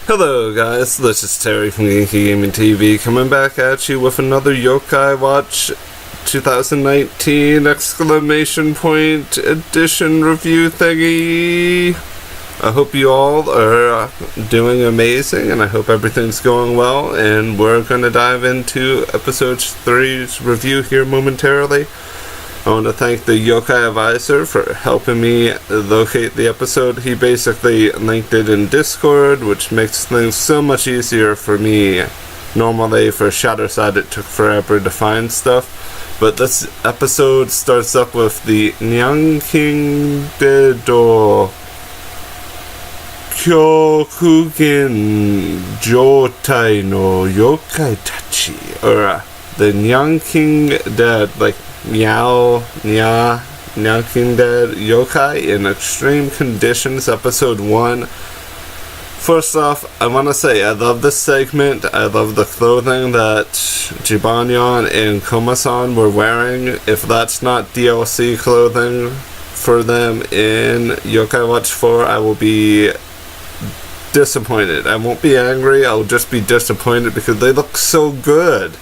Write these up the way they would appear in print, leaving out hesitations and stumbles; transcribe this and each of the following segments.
Hello guys, this is Terry from Yankee Gaming TV coming back at you with another Yokai Watch 2019 exclamation point edition review thingy. I hope you all are doing amazing and I hope everything's going well, and we're going to dive into episode 3's review here momentarily. I want to thank the Yokai Advisor for helping me locate the episode. He basically linked it in Discord, which makes things so much easier for me. Normally for Shatterside it took forever to find stuff, but this episode starts up with the Nyalking Dedo Kyokugin Jotai no Yokai Tachi, or the Nyalking Dead, like Nyalking Dead Yokai in Extreme Conditions, Episode 1. First off, I want to say I love this segment. I love the clothing that Jibanyan and Koma-san were wearing. If that's not DLC clothing for them in Yokai Watch 4, I will be disappointed. I won't be angry, I'll just be disappointed because they look so good.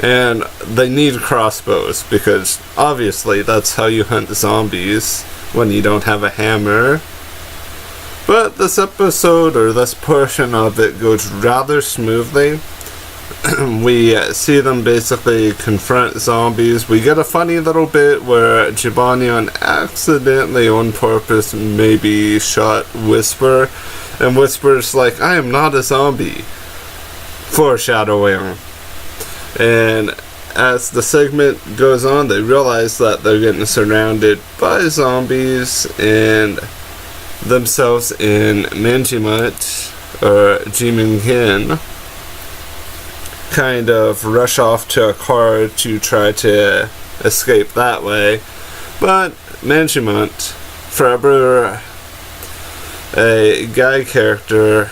And they need crossbows, because obviously that's how you hunt zombies when you don't have a hammer. But this episode, or this portion of it, goes rather smoothly. We see them basically confront zombies. We get a funny little bit where Jibanyan accidentally, on purpose, maybe shot Whisper. And Whisper's like, I am not a zombie. Foreshadowing. And as the segment goes on, they realize that they're getting surrounded by zombies, and themselves in Manjimut, or Jiminkin, kind of rush off to a car to try to escape that way. But Manjimut, forever a guy character,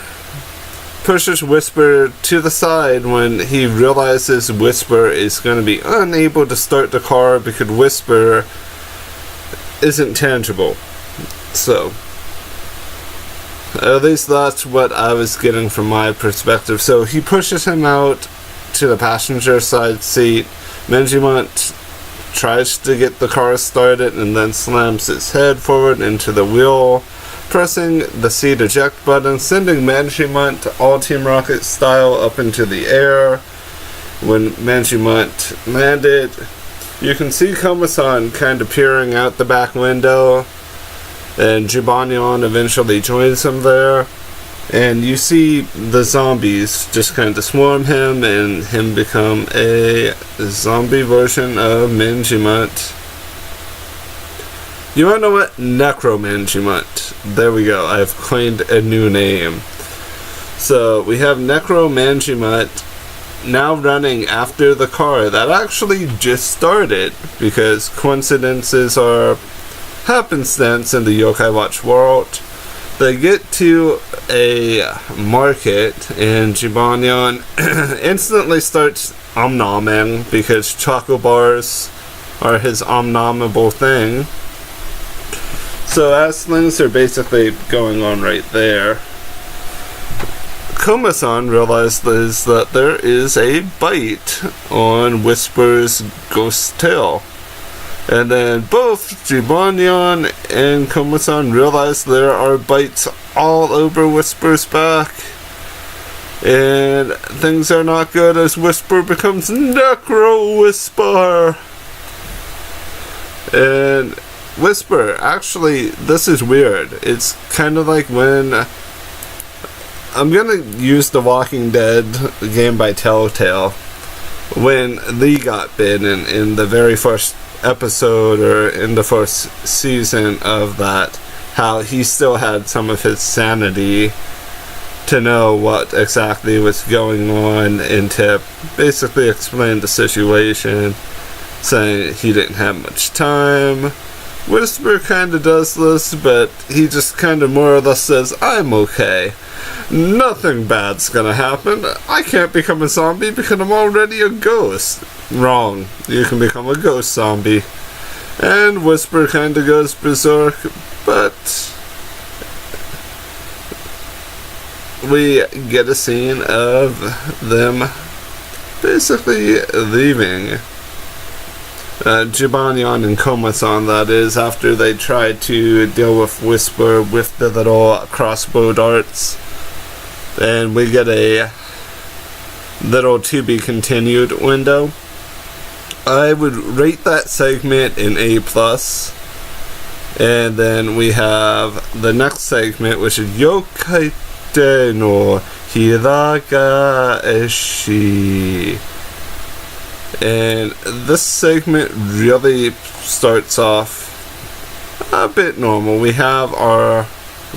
pushes Whisper to the side when he realizes Whisper is going to be unable to start the car because Whisper isn't tangible. So, at least that's what I was getting from my perspective. So he pushes him out to the passenger side seat. Manjimut tries to get the car started and then slams his head forward into the wheel, pressing the seat eject button, sending Manjimut all Team Rocket style up into the air. When Manjimut landed, you can see Koma-san kind of peering out the back window, and Jibanyan eventually joins him there. And you see the zombies just kind of swarm him, and him become a zombie version of Manjimut. You wanna know what? Necro-Manjimut. There we go. I've coined a new name. So we have Necro-Manjimut now running after the car that actually just started, because coincidences are happenstance in the Yokai Watch world. They get to a market, and Jibanyan instantly starts omnomming, because choco bars are his omnommable thing. So as things are basically going on right there, Koma-san realizes that there is a bite on Whisper's ghost tail. And then both Jibanyan and Koma-san realize there are bites all over Whisper's back. And things are not good as Whisper becomes Necro-Whisper. And Whisper, actually, this is weird. It's kind of like when... I'm gonna use The Walking Dead game by Telltale. When Lee got bitten in the very first episode, or in the first season of that, how he still had some of his sanity to know what exactly was going on, and to basically explain the situation, saying he didn't have much time. Whisper kind of does this, but he just kind of more or less says, I'm okay. Nothing bad's gonna happen. I can't become a zombie because I'm already a ghost. Wrong. You can become a ghost zombie. And Whisper kind of goes berserk, but we get a scene of them basically leaving. Jibanyan and Koma-san, that is, after they try to deal with Whisper with the little crossbow darts. And we get a little to be continued window. I would rate that segment an A+. And then we have the next segment, which is Yokai no Hiraga Eshi. And this segment really starts off a bit normal. I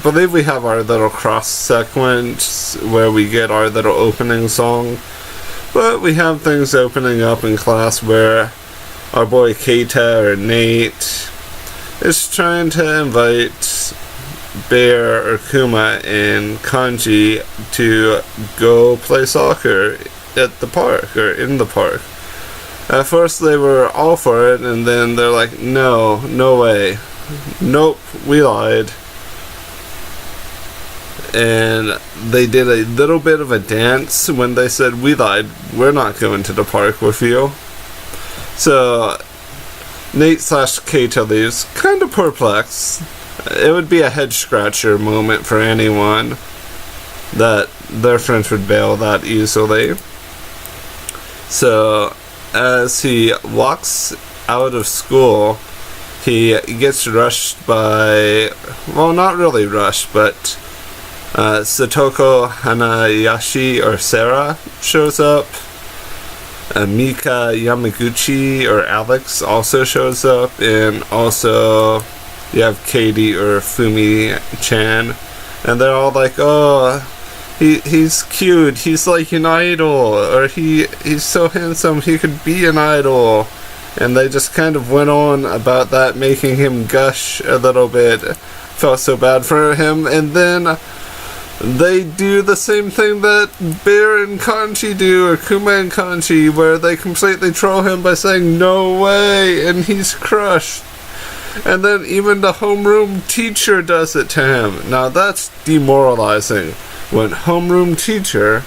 believe we have our little cross sequence where we get our little opening song. But we have things opening up in class where our boy Keita or Nate is trying to invite Bear or Kuma and Kanji to go play soccer at the park or in the park. At first they were all for it, and then they're like, no way. Nope, we lied. And they did a little bit of a dance when they said, we lied, we're not going to the park with you. So Nate/Keita leaves, kind of perplexed. It would be a head scratcher moment for anyone that their friends would bail that easily. So as he walks out of school, he gets rushed by, well, not really rushed, but Satoko Hanayashi or Sarah shows up. Mika Yamaguchi or Alex also shows up, and also you have Katie or Fumi-chan, and they're all like, oh, he's cute, he's like an idol, or he's so handsome, he could be an idol. And they just kind of went on about that, making him gush a little bit. Felt so bad for him. And then they do the same thing that Bear and Kanji do, or Kuma and Kanji, where they completely troll him by saying, no way, and he's crushed. And then even the homeroom teacher does it to him. Now that's demoralizing. When homeroom teacher,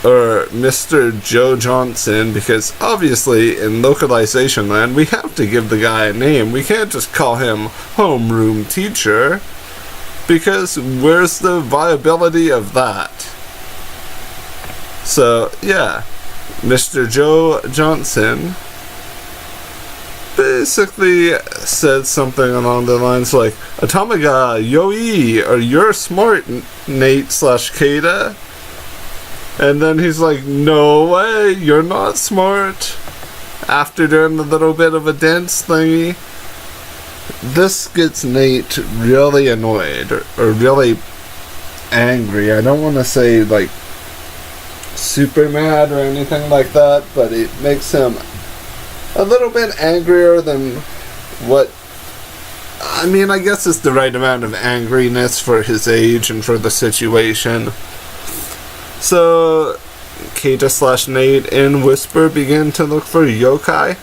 or Mr. Joe Johnson, because obviously in localization land we have to give the guy a name. We can't just call him homeroom teacher, because where's the viability of that? So yeah, Mr. Joe Johnson basically said something along the lines like, Atamaga Yoi, or you're smart, Nate/Keita. And then he's like, no way, you're not smart. After doing a little bit of a dance thingy. This gets Nate really annoyed, or really angry. I don't want to say like super mad or anything like that, but it makes him a little bit angrier than what, I mean, I guess it's the right amount of angriness for his age and for the situation. So Keita/Nate and Whisper begin to look for yokai,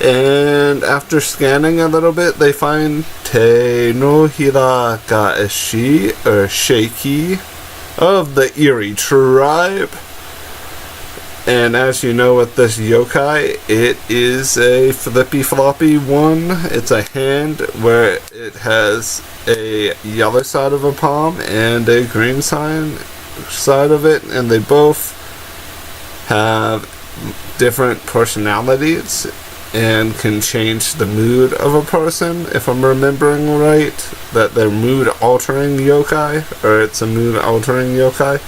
and after scanning a little bit they find Te no Hiraga Eshi, or Shaky, of the Erie tribe. And as you know, with this yokai, it is a flippy floppy one. It's a hand where it has a yellow side of a palm and a green side of it, and they both have different personalities and can change the mood of a person, if I'm remembering right, that they're mood altering yokai, or it's a mood altering yokai.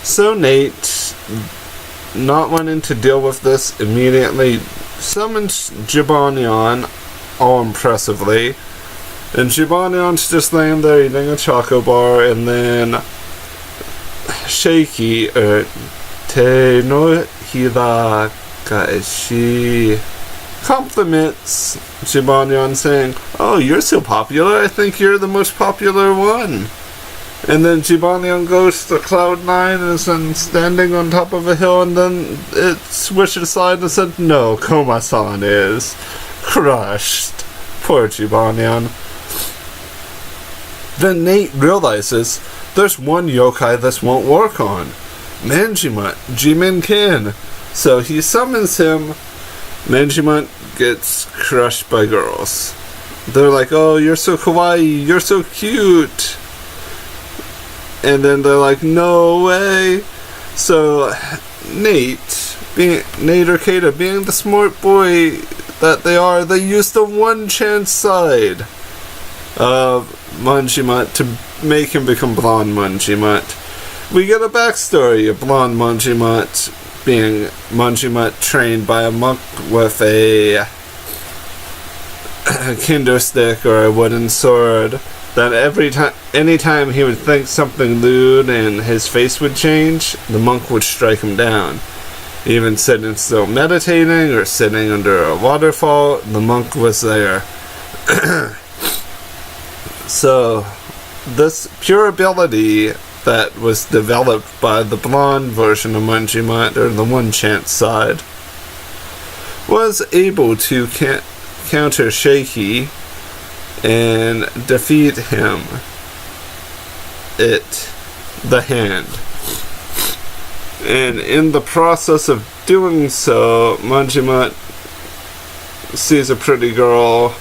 So Nate, not wanting to deal with this immediately, summons Jibanyan all impressively, and Jibanyan's just laying there eating a choco bar, and then Shaky, Te no Hiraga Eshi, compliments Jibanyan, saying, oh, you're so popular, I think you're the most popular one. And then Jibanyan goes to Cloud 9 and is then standing on top of a hill, and then it switches aside and said, no, Koma-san is crushed. Poor Jibanyan. Then Nate realizes there's one yokai this won't work on. Manjimut, Jimin-kin. So he summons him. Manjimut gets crushed by girls. They're like, oh, you're so kawaii, you're so cute. And then they're like, no way. So Nate or Kata, being the smart boy that they are, they use the one chance side of Manjimut to make him become blonde Manjimut. We get a backstory of blonde Manjimut being Manjimut trained by a monk with a kendo stick or a wooden sword, that anytime he would think something lewd and his face would change, the monk would strike him down. Even sitting still meditating or sitting under a waterfall, the monk was there. So this pure ability that was developed by the blonde version of Manjimut, or the one chance side, was able to counter Shaky and defeat him. The hand. And in the process of doing so, Manjimut sees a pretty girl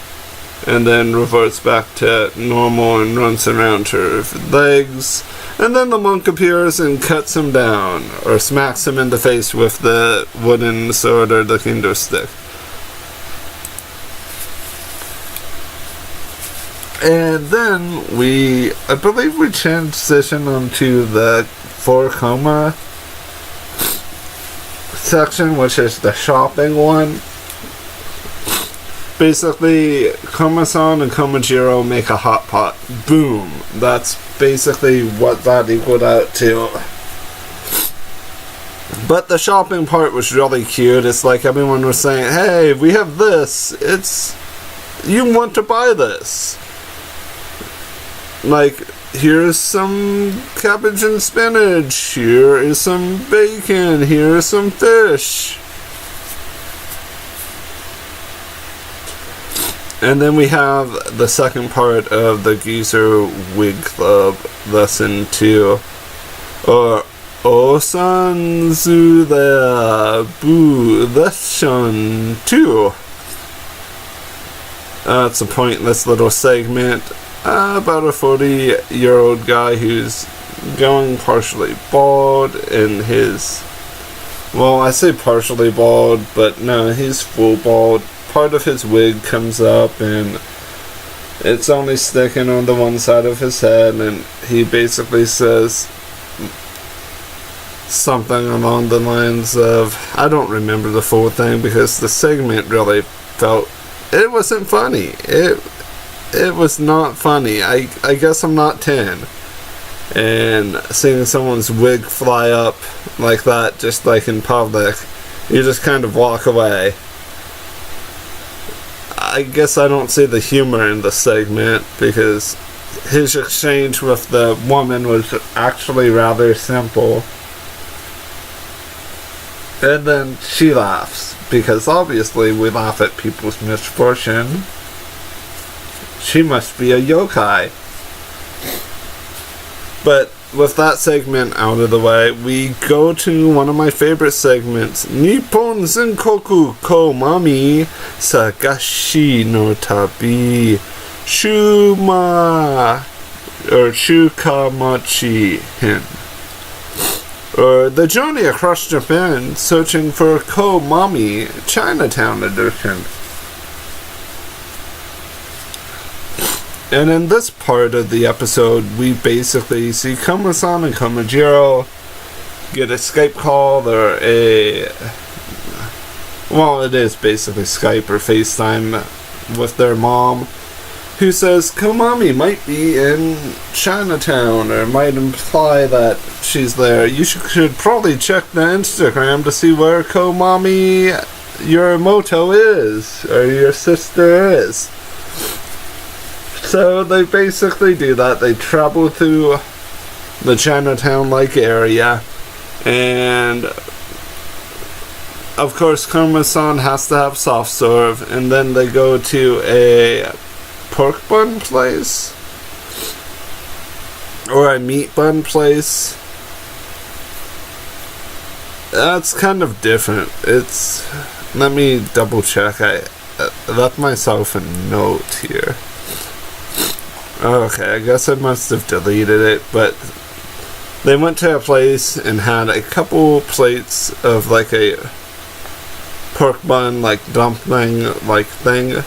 and then reverts back to normal and runs around her legs. And then the monk appears and cuts him down, or smacks him in the face with the wooden sword or the kendo stick. And then I believe we transition onto the 4 Koma section, which is the shopping one. Basically, Koma-san and Komajiro make a hot pot. Boom. That's basically what that equaled out to. But the shopping part was really cute. It's like everyone was saying, hey, we have this. You want to buy this. Like, here's some cabbage and spinach. Here is some bacon. Here is some fish. And then we have the second part of the Geezer Wig Club lesson 2. Or Osanzu the Boo lesson 2. It's a pointless little segment about a 40-year-old guy who's going partially bald in his... Well, I say partially bald, but no, he's full bald. Part of his wig comes up and it's only sticking on the one side of his head, and he basically says something along the lines of, I don't remember the full thing because the segment really felt, it wasn't funny. It was not funny. I guess I'm not 10. And seeing someone's wig fly up like that, just like in public, you just kind of walk away. I guess I don't see the humor in the segment because his exchange with the woman was actually rather simple. And then she laughs, because obviously we laugh at people's misfortune. She must be a yokai. But with that segment out of the way, we go to one of my favorite segments, Nippon Zenkoku Komami Sagashi no Tabi Shuma or Shukamachi Hin, or the journey across Japan searching for Komami Chinatown edition. And in this part of the episode, we basically see Koma-san and Komajiro get a Skype call or it is basically Skype or FaceTime with their mom, who says Komami might be in Chinatown, or might imply that she's there. You should probably check the Instagram to see where Komami Yorimoto is, or your sister is. So they basically do that. They travel through the Chinatown-like area, and of course Koma-san has to have soft serve, and then they go to a pork bun place, or a meat bun place. That's kind of different. Let me double check. I left myself a note here. Okay, I guess I must have deleted it, but they went to a place and had a couple plates of like a pork bun, like dumpling, like thing.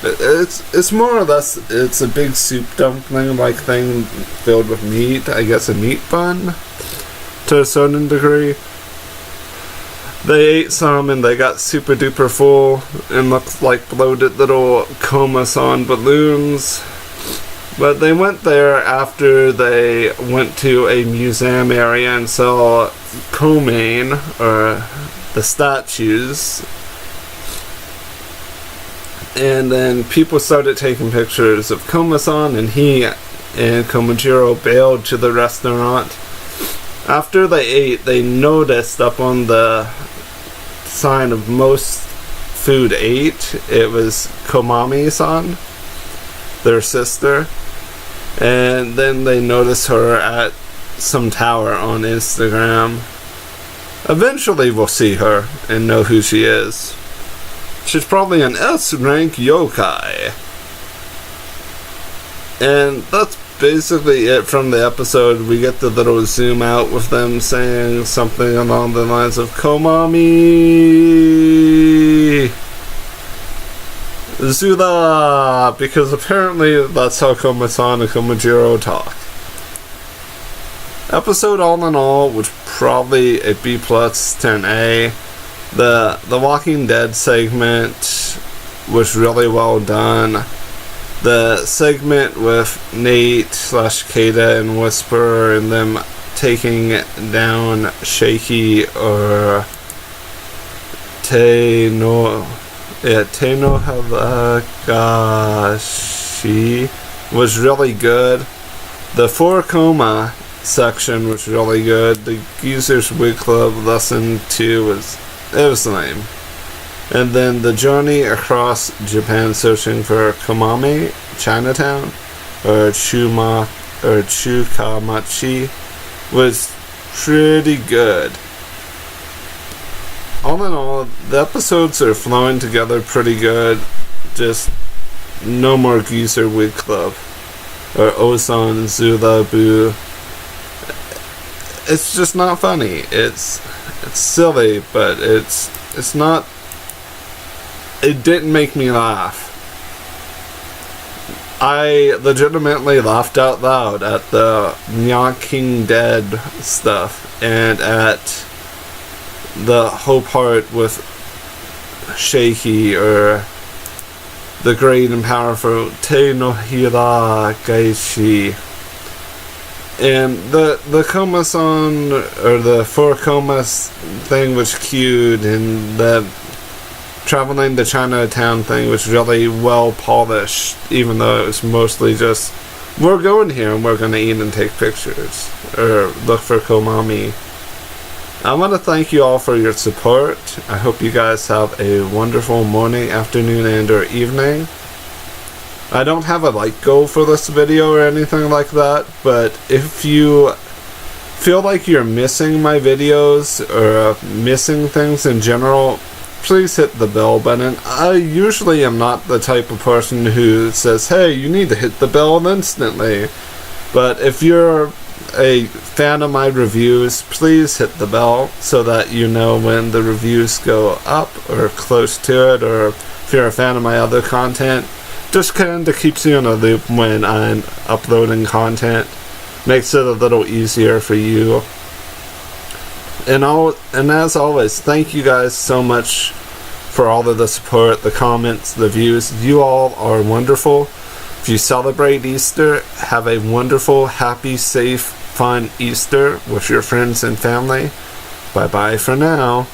It's more or less, it's a big soup dumpling like thing filled with meat. I guess a meat bun to a certain degree. They ate some and they got super duper full and looked like bloated little Koma-san balloons. But they went there after they went to a museum area and saw Komami, or the statues. And then people started taking pictures of Koma-san, and he and Komajiro bailed to the restaurant. After they ate, they noticed up on the sign of most food ate, it was Komami-san, their sister. And then they noticed her at some tower on Instagram. Eventually we'll see her and know who she is. She's probably an S-rank yokai. And that's basically it from the episode. We get the little zoom out with them saying something along the lines of Komami Zuda, because apparently that's how Koma-san and Komajiro talk. Episode all in all was probably a B+ to an A. The Walking Dead segment was really well done. The segment with Nate / Kata and Whisper and them taking down Shaky or Havagashi was really good. The 4 Koma section was really good. The Geezer's Wig Club lesson 2 was lame. And then the journey across Japan searching for Komami, Chinatown, or Chukamachi was pretty good. All in all, the episodes are flowing together pretty good. Just no more Geezer Wig Club or Osan Zula Boo. It's just not funny. It's silly, but it's not. It didn't make me laugh. I legitimately laughed out loud at the Nyalking Dead stuff and at the whole part with Shaky or the great and powerful Te no Hira Gaishi. And the Koma-san, or the 4 Komas thing was cute, and the traveling to Chinatown thing was really well polished, even though it was mostly just, we're going here and we're going to eat and take pictures, or look for Komami. I want to thank you all for your support. I hope you guys have a wonderful morning, afternoon, and or evening. I don't have a like goal for this video or anything like that, but if you feel like you're missing my videos or missing things in general, please hit the bell button. I usually am not the type of person who says, hey, you need to hit the bell instantly. But if you're a fan of my reviews, please hit the bell so that you know when the reviews go up or close to it, or if you're a fan of my other content, just kind of keeps you in a loop when I'm uploading content. Makes it a little easier for you. And as always, thank you guys so much for all of the support, the comments, the views. You all are wonderful. If you celebrate Easter, have a wonderful, happy, safe, fun Easter with your friends and family. Bye-bye for now.